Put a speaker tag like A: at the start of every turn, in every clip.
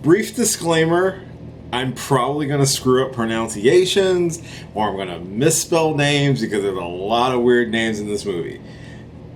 A: brief disclaimer, I'm probably going to screw up pronunciations or I'm going to misspell names because there's a lot of weird names in this movie.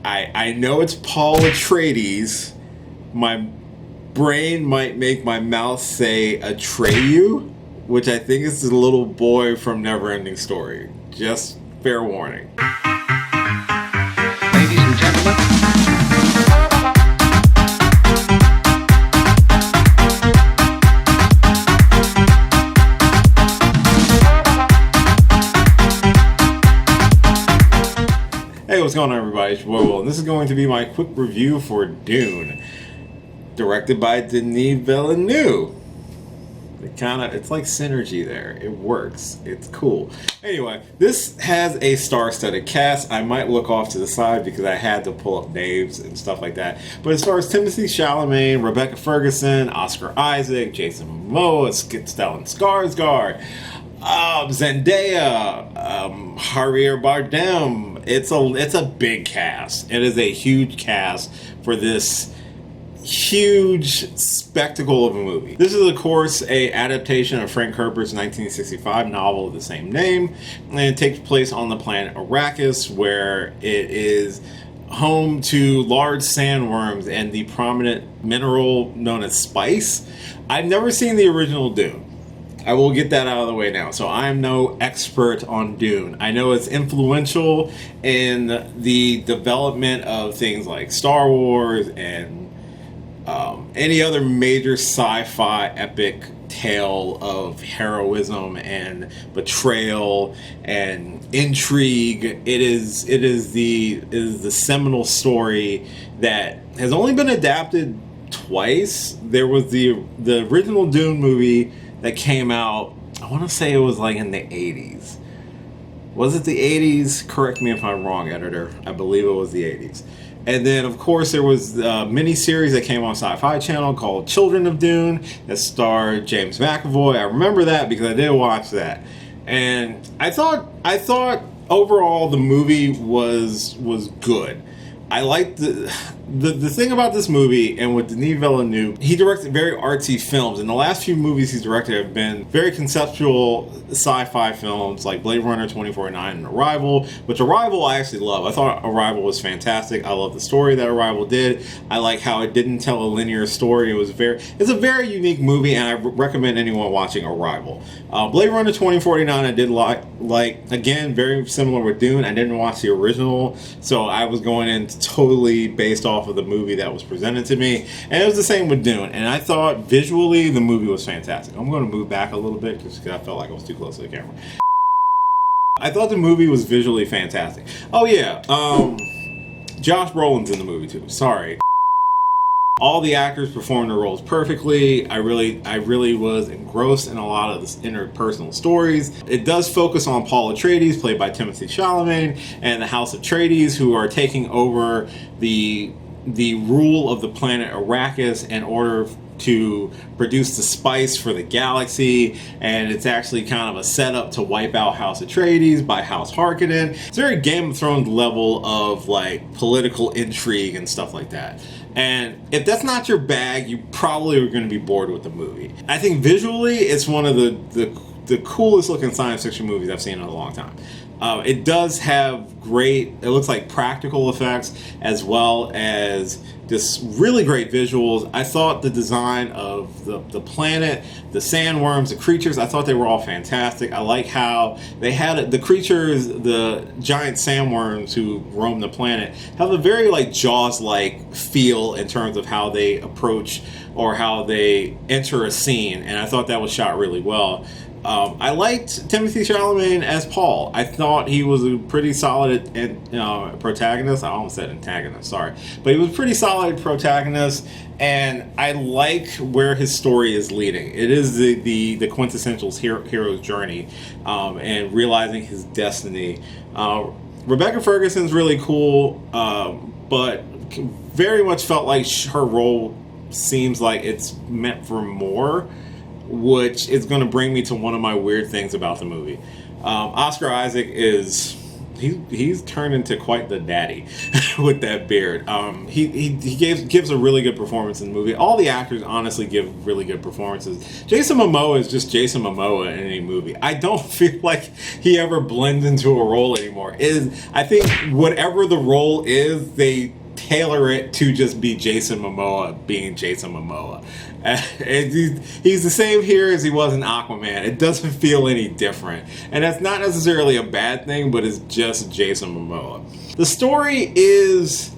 A: I know it's Paul Atreides. My brain might make my mouth say Atreyu, which I think is the little boy from Neverending Story. Just fair warning.
B: Ladies and gentlemen.
A: Hey, what's going on, everybody? It's your boy Will, and this is going to be my quick review for Dune, directed by Denis Villeneuve. It's like synergy there. It works. It's cool. Anyway, this has a star-studded cast. I might look off to the side because I had to pull up names and stuff like that. But as far as Timothée Chalamet, Rebecca Ferguson, Oscar Isaac, Jason Momoa, Stellan Skarsgård, Zendaya, Javier Bardem. It's a big cast. It is a huge cast for this huge spectacle of a movie. This is, of course, a adaptation of Frank Herbert's 1965 novel of the same name, and it takes place on the planet Arrakis, where it is home to large sandworms and the prominent mineral known as spice. I've never seen the original Dune. I will get that out of the way now. So I'm no expert on Dune. I know it's influential in the development of things like Star Wars and any other major sci-fi epic tale of heroism and betrayal and intrigue. It is the seminal story that has only been adapted twice. There was the original Dune movie that came out, I want to say it was like in the 80s. Was it the 80s? Correct me if I'm wrong, editor. I believe it was the 80s. And then, of course, there was a mini-series that came on Sci-Fi Channel called Children of Dune that starred James McAvoy. I remember that because I did watch that. And I thought overall the movie was good. I liked the thing about this movie, and with Denis Villeneuve, he directed very artsy films, and the last few movies he's directed have been very conceptual sci-fi films like Blade Runner 2049 and Arrival, which Arrival I actually love. I thought Arrival was fantastic. I love the story that Arrival did. I like how it didn't tell a linear story. It's a very unique movie, and I recommend anyone watching Arrival. Blade Runner 2049 I did like, again, very similar with Dune. I didn't watch the original, so I was going in totally based off of the movie that was presented to me, and it was the same with Dune. And I thought visually the movie was fantastic. I'm going to move back a little bit just because I felt like I was too close to the camera. I thought the movie was visually fantastic. Oh yeah, Josh Brolin's in the movie too. Sorry. All the actors performed their roles perfectly. I really was engrossed in a lot of the interpersonal stories. It does focus on Paul Atreides, played by Timothée Chalamet, and the House of Atreides, who are taking over the rule of the planet Arrakis in order to produce the spice for the galaxy, and it's actually kind of a setup to wipe out House Atreides by House Harkonnen. It's very Game of Thrones level of like political intrigue and stuff like that. And if that's not your bag, you probably are going to be bored with the movie. I think visually, it's one of the coolest looking science fiction movies I've seen in a long time. It does have great, it looks like practical effects as well as just really great visuals. I thought the design of the planet, the sandworms, the creatures, I thought they were all fantastic. I like how they had the creatures, the giant sandworms who roam the planet, have a very like Jaws-like feel in terms of how they approach or how they enter a scene, and I thought that was shot really well. I liked Timothée Chalamet as Paul. I thought he was a pretty solid protagonist. I almost said antagonist, sorry. But he was a pretty solid protagonist, and I like where his story is leading. It is the quintessential hero's journey and realizing his destiny. Rebecca Ferguson's really cool, but very much felt like her role seems like it's meant for more, which is going to bring me to one of my weird things about the movie. Oscar Isaac is he's turned into quite the daddy with that beard. He gives a really good performance in the movie. All the actors honestly give really good performances. Jason Momoa is just Jason Momoa in any movie. I don't feel like he ever blends into a role anymore. I think whatever the role is, they tailor it to just be Jason Momoa being Jason Momoa. He's the same here as he was in Aquaman. It doesn't feel any different. And that's not necessarily a bad thing, but it's just Jason Momoa. The story is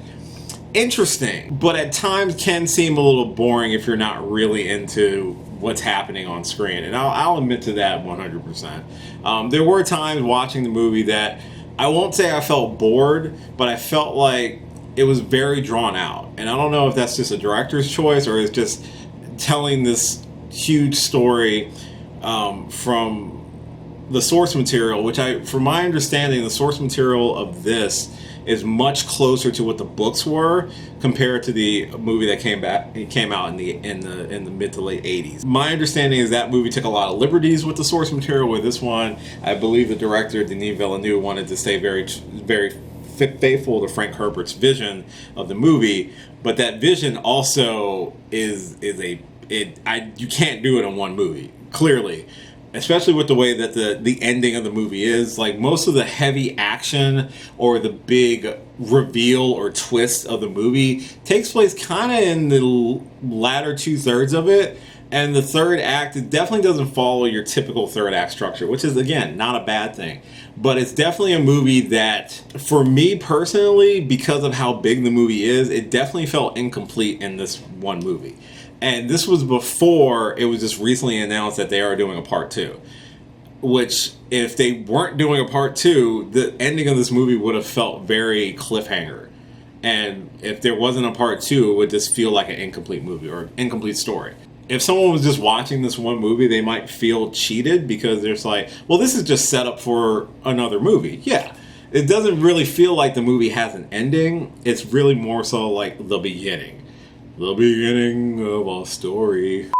A: interesting, but at times can seem a little boring if you're not really into what's happening on screen. And I'll admit to that 100%. There were times watching the movie that I won't say I felt bored, but I felt like it was very drawn out. And I don't know if that's just a director's choice or it's just telling this huge story from the source material, which from my understanding, the source material of this is much closer to what the books were compared to the movie that came out in the mid to late 80s. My understanding is that movie took a lot of liberties with the source material. With this one, I believe the director Denis Villeneuve wanted to stay very, very faithful to Frank Herbert's vision of the movie, but that vision also you can't do it in one movie, clearly, especially with the way that the ending of the movie is. Like, most of the heavy action or the big reveal or twist of the movie takes place kind of in the latter 2/3 of it. And the third act, it definitely doesn't follow your typical third act structure, which is, again, not a bad thing. But it's definitely a movie that, for me personally, because of how big the movie is, it definitely felt incomplete in this one movie. And this was before it was just recently announced that they are doing a part 2. Which, if they weren't doing a part 2, the ending of this movie would have felt very cliffhanger. And if there wasn't a part 2, it would just feel like an incomplete movie or incomplete story. If someone was just watching this one movie, they might feel cheated because there's like, well, this is just set up for another movie. Yeah. It doesn't really feel like the movie has an ending. It's really more so like the beginning. The beginning of a story.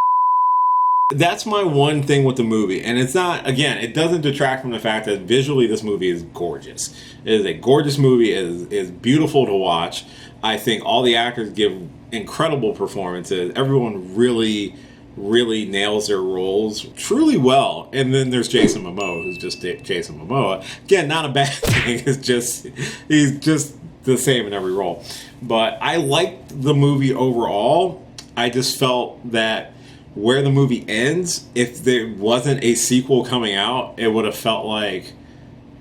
A: That's my one thing with the movie. And it's not, again, it doesn't detract from the fact that visually this movie is gorgeous. It is a gorgeous movie. It is beautiful to watch. I think all the actors give incredible performances. Everyone really, really nails their roles truly well. And then there's Jason Momoa, who's just Jason Momoa. Again, not a bad thing. It's just, he's just the same in every role. But I liked the movie overall. I just felt that where the movie ends, if there wasn't a sequel coming out, it would have felt like,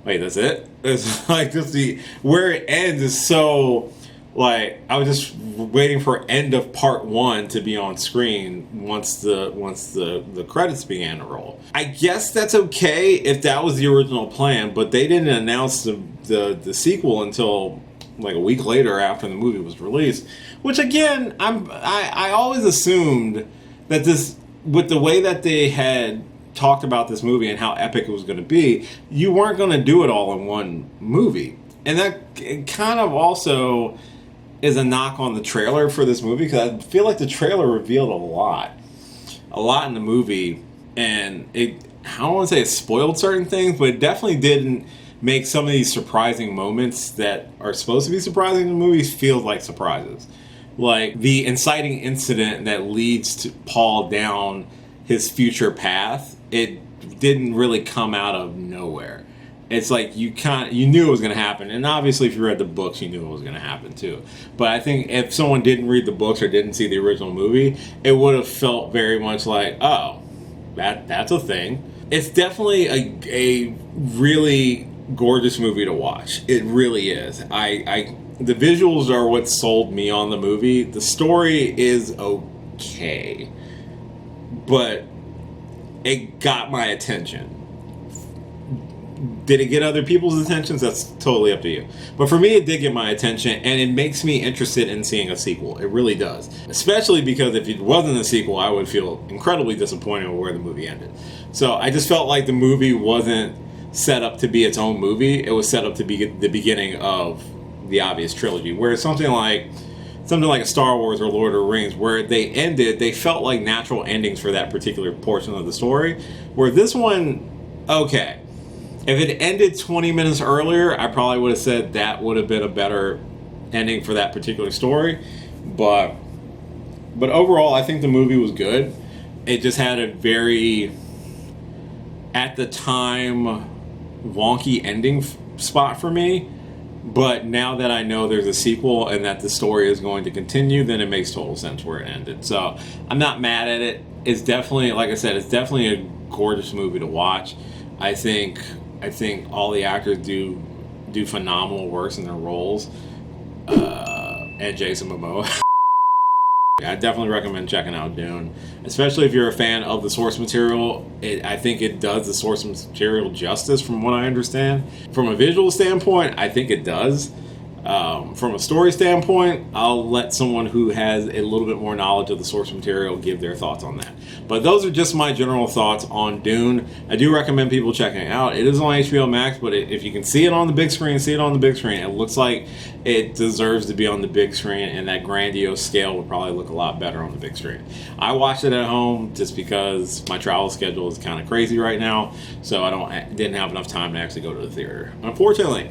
A: wait, that's it? It's like just where it ends is so, like, I was just waiting for end of part 1 to be on screen once the credits began to roll. I guess that's okay if that was the original plan, but they didn't announce the sequel until like a week later after the movie was released. Which, again, I always assumed that this, with the way that they had talked about this movie and how epic it was going to be, you weren't going to do it all in one movie. And that kind of also is a knock on the trailer for this movie, because I feel like the trailer revealed a lot in the movie, and I don't want to say it spoiled certain things, but it definitely didn't make some of these surprising moments that are supposed to be surprising in the movies feel like surprises. Like the inciting incident that leads to Paul down his future path, it didn't really come out of nowhere. It's like you knew it was going to happen, and obviously if you read the books, you knew it was going to happen too. But I think if someone didn't read the books or didn't see the original movie, it would have felt very much like, oh, that's a thing. It's definitely a really gorgeous movie to watch. It really is. The visuals are what sold me on the movie. The story is okay, but it got my attention. Did it get other people's attentions? That's totally up to you. But for me, it did get my attention, and it makes me interested in seeing a sequel. It really does. Especially because if it wasn't a sequel, I would feel incredibly disappointed with where the movie ended. So I just felt like the movie wasn't set up to be its own movie. It was set up to be the beginning of the obvious trilogy, where something like a Star Wars or Lord of the Rings, where they ended, they felt like natural endings for that particular portion of the story. Where this one, okay, If it ended 20 minutes earlier, I probably would have said that would have been a better ending for that particular story. But overall, I think the movie was good. It just had a very, at the time, wonky ending spot for me. But now that I know there's a sequel and that the story is going to continue, then it makes total sense where it ended. So I'm not mad at it. It's definitely, like I said, it's definitely a gorgeous movie to watch. I think all the actors do phenomenal work in their roles. And Jason Momoa. I definitely recommend checking out Dune, especially if you're a fan of the source material. I think it does the source material justice from what I understand. From a visual standpoint, I think it does. From a story standpoint, I'll let someone who has a little bit more knowledge of the source material give their thoughts on that. But those are just my general thoughts on Dune. I do recommend people checking it out. It is on HBO Max, but if you can see it on the big screen, see it on the big screen. It looks like it deserves to be on the big screen, and that grandiose scale would probably look a lot better on the big screen. I watched it at home just because my travel schedule is kind of crazy right now, so I didn't have enough time to actually go to the theater, unfortunately.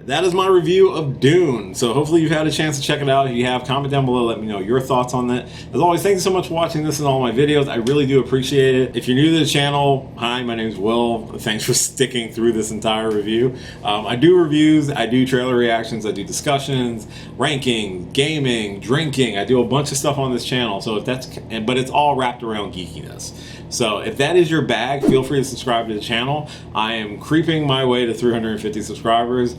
A: That is my review of Dune. So hopefully you've had a chance to check it out. If you have, comment down below, let me know your thoughts on that. As always, thank you so much for watching this and all my videos. I really do appreciate it. If you're new to the channel, hi, my name is Will. Thanks for sticking through this entire review. I do reviews, I do trailer reactions, I do discussions, ranking, gaming, drinking. I do a bunch of stuff on this channel. So but it's all wrapped around geekiness. So if that is your bag, feel free to subscribe to the channel. I am creeping my way to 350 subscribers.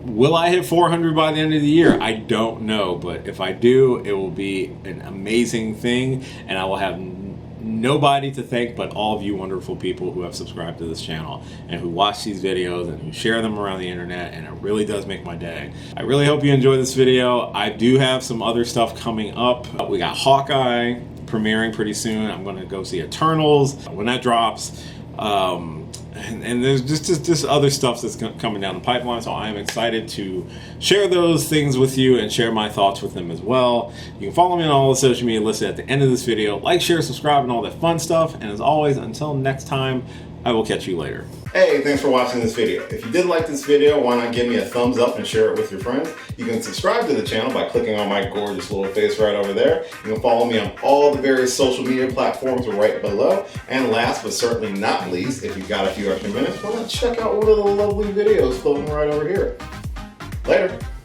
A: Will I hit 400 by the end of the year? I don't know, but if I do, it will be an amazing thing, and I will have nobody to thank but all of you wonderful people who have subscribed to this channel and who watch these videos and who share them around the internet, and it really does make my day. I really hope you enjoy this video. I do have some other stuff coming up. We got Hawkeye premiering pretty soon. I'm going to go see Eternals when that drops. And there's just other stuff that's coming down the pipeline, so I am excited to share those things with you and share my thoughts with them as well. You can follow me on all the social media listed at the end of this video. Like, share, subscribe, and all that fun stuff. And as always, until next time, I will catch you later. Hey, thanks for watching this video. If you did like this video, why not give me a thumbs up and share it with your friends? You can subscribe to the channel by clicking on my gorgeous little face right over there. You can follow me on all the various social media platforms right below. And last but certainly not least, if you've got a few extra minutes, why not check out one of the lovely videos floating right over here. Later.